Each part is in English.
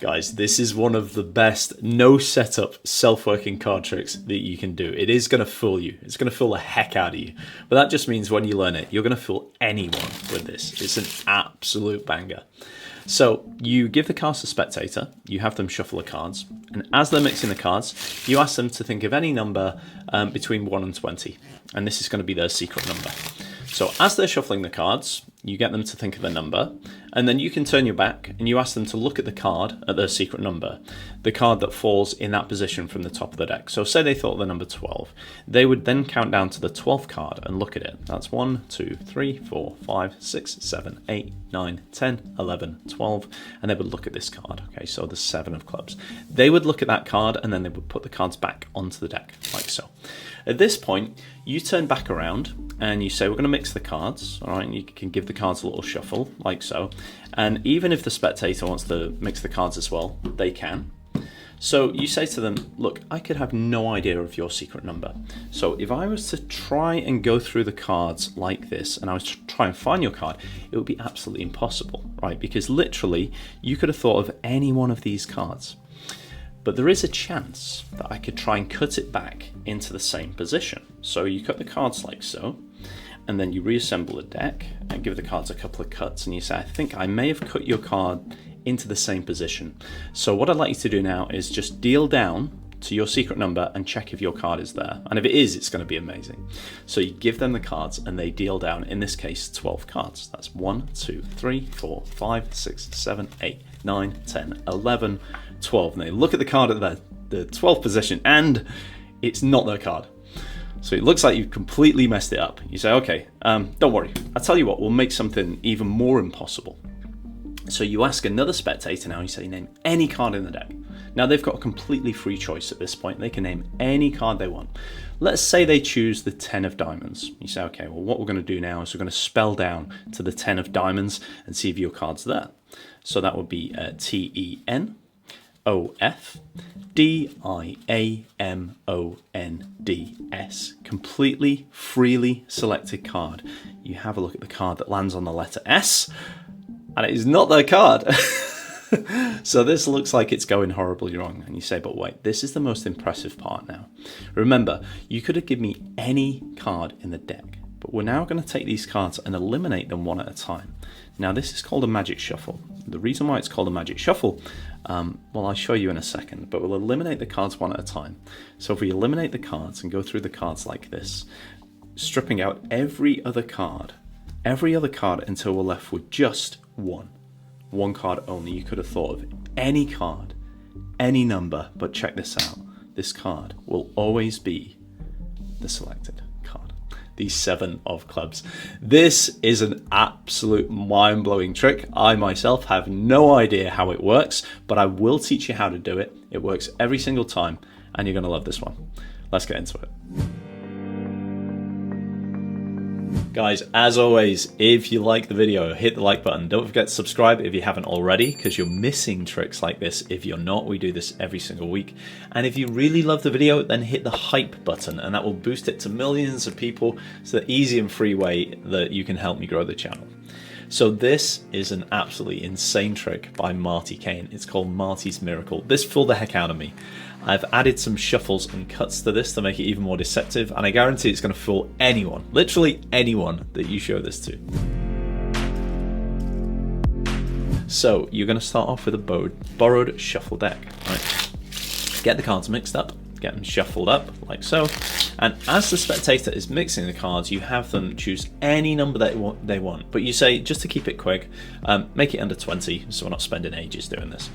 Guys, this is one of the best no setup self-working card tricks that you can do. It is going to fool you. It's going to fool the heck out of you. But that just means when you learn it, you're going to fool anyone with this. It's an absolute banger. So you give the cards to spectator, you have them shuffle the cards, and as they're mixing the cards, you ask them to think of any number between 1 and 20. And this is going to be their secret number. So as they're shuffling the cards, you get them to think of a number, and then you can turn your back and you ask them to look at the card at their secret number, the card that falls in that position from the top of the deck. So say they thought of the number 12. They would then count down to the 12th card and look at it. That's 1, 2, 3, 4, 5, 6, 7, 8, 9, 10, 11, 12, and they would look at this card. Okay, so the 7 of clubs. They would look at that card and then they would put the cards back onto the deck, like so. At this point, you turn back around and you say, we're going to mix the cards, all right? And you can give the cards a little shuffle, like so. And even if the spectator wants to mix the cards as well, they can. So you say to them, look, I could have no idea of your secret number. So if I was to try and go through the cards like this, and I was to try and find your card, it would be absolutely impossible, right? Because literally, you could have thought of any one of these cards. But there is a chance that I could try and cut it back into the same position. So you cut the cards like so, and then you reassemble the deck and give the cards a couple of cuts, and you say, I think I may have cut your card into the same position. So what I'd like you to do now is just deal down to your secret number and check if your card is there. And if it is, it's going to be amazing. So you give them the cards and they deal down, in this case, 12 cards. That's 1, 2, 3, 4, 5, 6, 7, 8, 9, 10, 11, 12. And they look at the card at the 12th position and it's not their card. So it looks like you've completely messed it up. You say, okay, don't worry. I'll tell you what, we'll make something even more impossible. So you ask another spectator now, you say, name any card in the deck. Now they've got a completely free choice at this point. They can name any card they want. Let's say they choose the 10 of diamonds. You say, okay, well what we're going to do now is we're going to spell down to the 10 of diamonds and see if your card's there. So that would be TENOFDIAMONDS. Completely freely selected card. You have a look at the card that lands on the letter S, and it is not their card. So this looks like it's going horribly wrong. And you say, but wait, this is the most impressive part now. Remember, you could have given me any card in the deck, but we're now going to take these cards and eliminate them one at a time. Now this is called a magic shuffle. The reason why it's called a magic shuffle, well, I'll show you in a second, but we'll eliminate the cards one at a time. So if we eliminate the cards and go through the cards like this, stripping out every other card until we're left with just one card only. You could have thought of any card, any number, but check this out. This card will always be the selected card. The 7 of clubs. This is an absolute mind-blowing trick. I myself have no idea how it works, but I will teach you how to do it. It works every single time, and you're going to love this one. Let's get into it. Guys, as always, if you like the video, hit the like button. Don't forget to subscribe if you haven't already, because you're missing tricks like this. If you're not, we do this every single week. And if you really love the video, then hit the hype button, and that will boost it to millions of people. It's the easy and free way that you can help me grow the channel. So this is an absolutely insane trick by Marty Kane. It's called Marty's Miracle. This fooled the heck out of me. I've added some shuffles and cuts to this to make it even more deceptive, and I guarantee it's going to fool anyone, literally anyone that you show this to. So you're going to start off with a borrowed shuffle deck. Right? Get the cards mixed up, get them shuffled up like so, and as the spectator is mixing the cards, you have them choose any number that they want. But you say, just to keep it quick, make it under 20, so we're not spending ages doing this.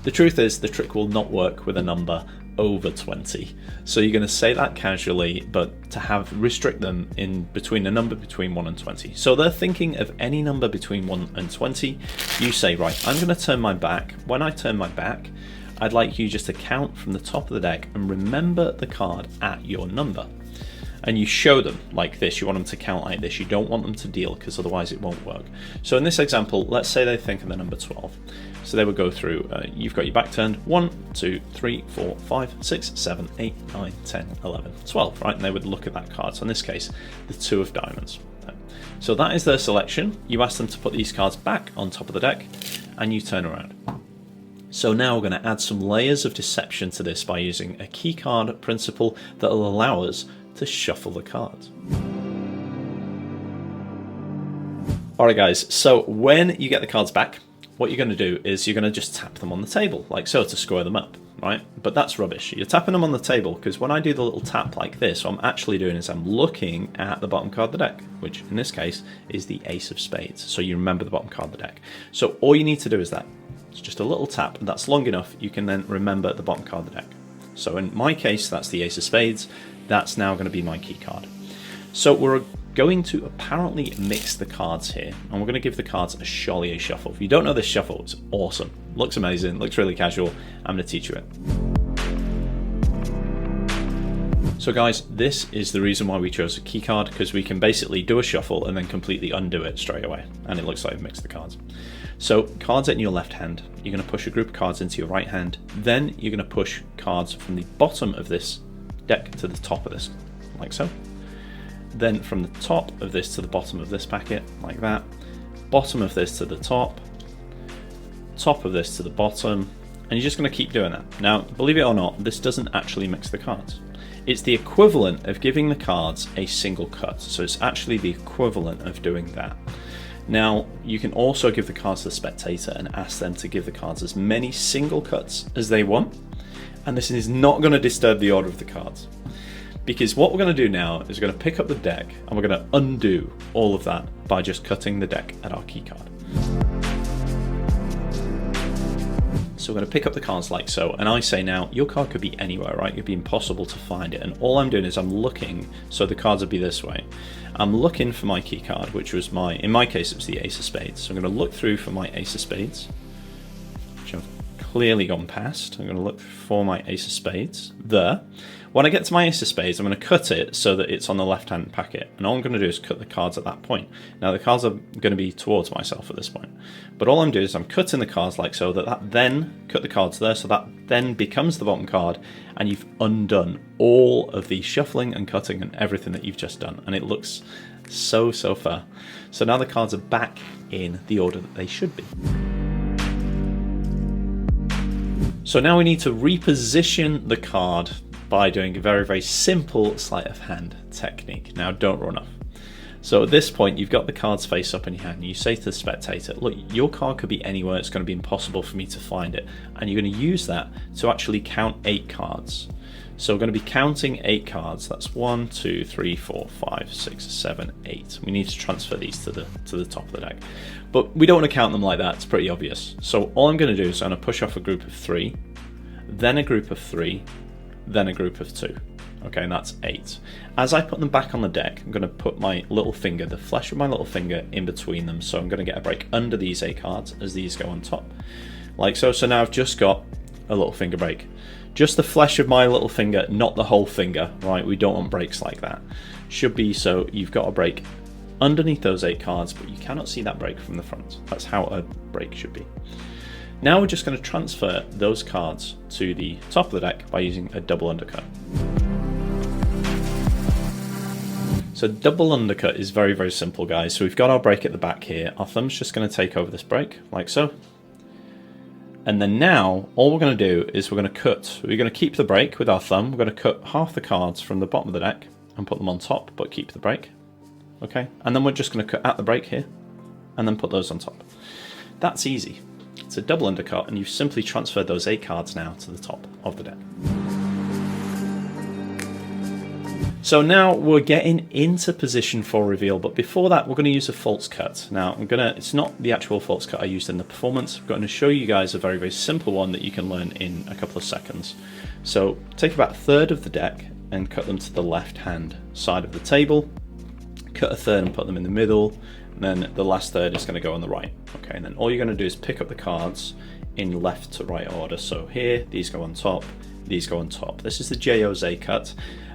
The truth is, the trick will not work with a number over 20. So you're going to say that casually, but to restrict them in between a number between 1 and 20. So they're thinking of any number between 1 and 20. You say, right, I'm going to turn my back. When I turn my back, I'd like you just to count from the top of the deck and remember the card at your number. And you show them like this. You want them to count like this. You don't want them to deal, because otherwise it won't work. So in this example, let's say they think of the number 12. So they would go through, you've got your back turned, 1, 2, 3, 4, 5, 6, 7, 8, 9, 10, 11, 12, right? And they would look at that card. So in this case, the 2 of diamonds. So that is their selection. You ask them to put these cards back on top of the deck, and you turn around. So now we're going to add some layers of deception to this by using a keycard principle that will allow us to shuffle the cards. Alright guys, so when you get the cards back, what you're going to do is you're going to just tap them on the table, like so, to square them up, right? But that's rubbish. You're tapping them on the table because when I do the little tap like this, what I'm actually doing is I'm looking at the bottom card of the deck, which in this case is the Ace of Spades. So you remember the bottom card of the deck. So all you need to do is that. It's just a little tap, and that's long enough. You can then remember the bottom card of the deck. So in my case, that's the Ace of Spades. That's now going to be my key card. So we're going to apparently mix the cards here, and we're going to give the cards a Chollier shuffle. If you don't know this shuffle, it's awesome. Looks amazing, looks really casual. I'm going to teach you it. So guys, this is the reason why we chose a key card, because we can basically do a shuffle and then completely undo it straight away, and it looks like we've mixed the cards. So cards in your left hand, you're going to push a group of cards into your right hand, then you're going to push cards from the bottom of this deck to the top of this, like so. Then from the top of this to the bottom of this packet, like that. Bottom of this to the top. Top of this to the bottom. And you're just going to keep doing that. Now, believe it or not, this doesn't actually mix the cards. It's the equivalent of giving the cards a single cut. So it's actually the equivalent of doing that. Now, you can also give the cards to the spectator and ask them to give the cards as many single cuts as they want. And this is not going to disturb the order of the cards. Because what we're going to do now is we're going to pick up the deck and we're going to undo all of that by just cutting the deck at our key card. So we're going to pick up the cards like so, and I say now, your card could be anywhere, right? It'd be impossible to find it, and all I'm doing is I'm looking, so the cards would be this way. I'm looking for my key card, which was in my case, it was the Ace of Spades. So I'm going to look through for my Ace of Spades, which I've clearly gone past. I'm going to look for my Ace of Spades there. When I get to my Ace of Spades, I'm going to cut it so that it's on the left-hand packet. And all I'm going to do is cut the cards at that point. Now, the cards are going to be towards myself at this point. But all I'm doing is I'm cutting the cards like so, that then cut the cards there, so that then becomes the bottom card. And you've undone all of the shuffling and cutting and everything that you've just done. And it looks so fair. So now the cards are back in the order that they should be. So now we need to reposition the card by doing a very simple sleight of hand technique. Now, don't run off. So at this point, you've got the cards face up in your hand. You say to the spectator, look, your card could be anywhere. It's going to be impossible for me to find it. And you're going to use that to actually count 8 cards. So we're going to be counting 8 cards. That's 1, 2, 3, 4, 5, 6, 7, 8. We need to transfer these to the top of the deck. But we don't want to count them like that. It's pretty obvious. So all I'm going to do is I'm going to push off a group of 3, then a group of 3, then a group of 2. Okay, and that's 8. As I put them back on the deck, I'm going to put my little finger, the flesh of my little finger, in between them. So I'm going to get a break under these 8 cards as these go on top. Like so. So now I've just got a little finger break. Just the flesh of my little finger, not the whole finger, right? We don't want breaks like that. Should be so you've got a break underneath those 8 cards, but you cannot see that break from the front. That's how a break should be. Now we're just going to transfer those cards to the top of the deck by using a double undercut. So double undercut is very simple, guys. So we've got our break at the back here. Our thumb's just going to take over this break, like so. And then now, all we're going to do is we're going to cut. We're going to keep the break with our thumb. We're going to cut half the cards from the bottom of the deck and put them on top, but keep the break. Okay, and then we're just going to cut at the break here and then put those on top. That's easy. It's a double undercut, and you've simply transferred those 8 cards now to the top of the deck. So now we're getting into position for reveal, but before that we're going to use a false cut. Now it's not the actual false cut I used in the performance. I'm going to show you guys a very simple one that you can learn in a couple of seconds. So take about a third of the deck and cut them to the left hand side of the table. Cut a third and put them in the middle. And then the last third is going to go on the right. Okay, and then all you're going to do is pick up the cards in left to right order. So here, these go on top, these go on top. This is the J-O-Z cut.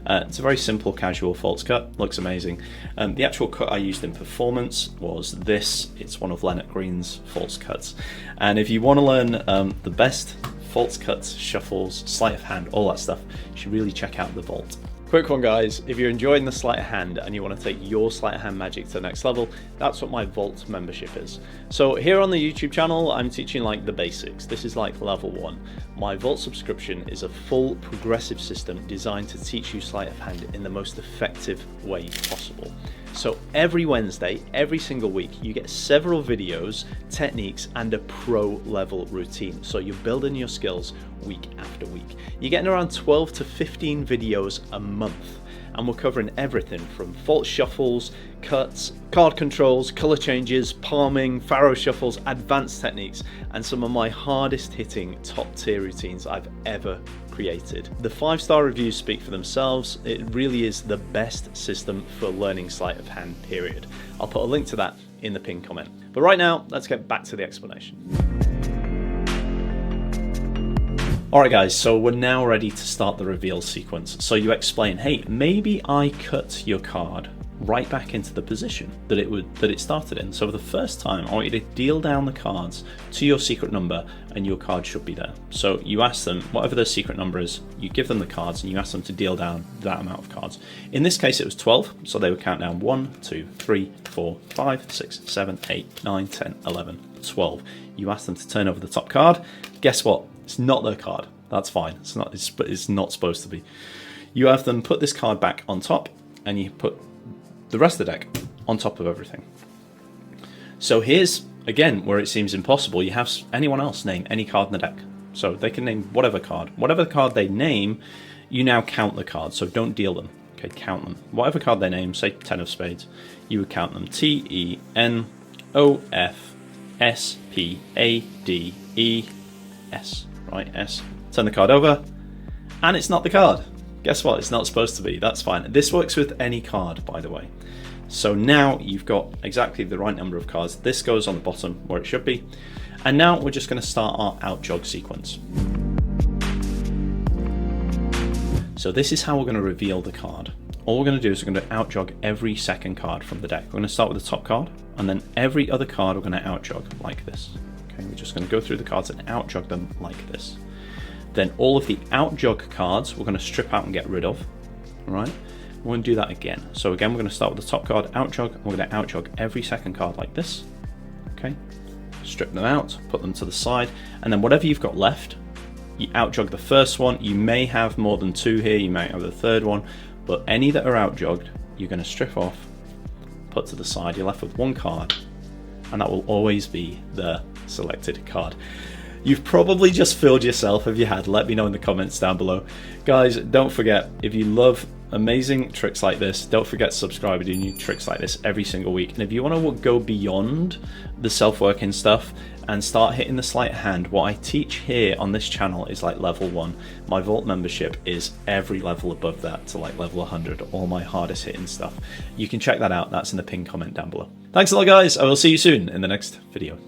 It's a very simple, casual false cut. Looks amazing. The actual cut I used in performance was this. It's one of Leonard Green's false cuts. And if you want to learn the best false cuts, shuffles, sleight of hand, all that stuff, you should really check out The Vault. Quick one, guys, if you're enjoying the sleight of hand and you want to take your sleight of hand magic to the next level, that's what my Vault membership is. So here on the YouTube channel, I'm teaching like the basics. This is like level 1. My Vault subscription is a full progressive system designed to teach you sleight of hand in the most effective way possible. So every Wednesday, every single week, you get several videos, techniques, and a pro level routine. So you're building your skills week after week. You're getting around 12 to 15 videos a month. And we're covering everything from fault shuffles, cuts, card controls, color changes, palming, faro shuffles, advanced techniques, and some of my hardest hitting top tier routines I've ever created. The 5-star reviews speak for themselves. It really is the best system for learning sleight of hand, period. I'll put a link to that in the pinned comment. But right now, let's get back to the explanation. Alright guys, so we're now ready to start the reveal sequence. So you explain, hey, maybe I cut your card right back into the position that it started in. So for the first time, I want you to deal down the cards to your secret number and your card should be there. So you ask them, whatever their secret number is, you give them the cards and you ask them to deal down that amount of cards. In this case, it was 12, so they would count down 1, 2, 3, 4, 5, 6, 7, 8, 9, 10, 11, 12. You ask them to turn over the top card. Guess what? It's not their card. That's fine. It's not supposed to be. You have them put this card back on top and you put the rest of the deck on top of everything. So here's, again, where it seems impossible. You have anyone else name any card in the deck. So they can name whatever card. Whatever card they name, you now count the cards. So don't deal them. Okay, count them. Whatever card they name, say 10 of spades, you would count them. T-E-N-O-F-S-P-A-D-E-S. Right, S. Turn the card over, and it's not the card. Guess what? It's not supposed to be. That's fine. This works with any card, by the way. So now you've got exactly the right number of cards. This goes on the bottom where it should be. And now we're just going to start our out jog sequence. So this is how we're going to reveal the card. All we're going to do is we're going to out jog every second card from the deck. We're going to start with the top card, and then every other card we're going to out jog like this. Okay, we're just going to go through the cards and out jog them like this. Then all of the out jog cards we're going to strip out and get rid of. All right, we're going to do that again. So again, we're going to start with the top card, out jog, and we're going to out jog every second card like this. Okay, strip them out, put them to the side, and then whatever you've got left, you out jog the first one. You may have more than 2 here, you might have the third one, but any that are out jogged, you're going to strip off, put to the side. You're left with 1 card, and that will always be the selected card. You've probably just filled yourself. If you had, let me know in the comments down below. Guys, don't forget, if you love amazing tricks like this, don't forget to subscribe. I do new tricks like this every single week. And if you want to go beyond the self-working stuff and start hitting the sleight of hand, what I teach here on this channel is like level 1. My Vault membership is every level above that to like level 100, all my hardest hitting stuff. You can check that out. That's in the pinned comment down below. Thanks a lot, guys. I will see you soon in the next video.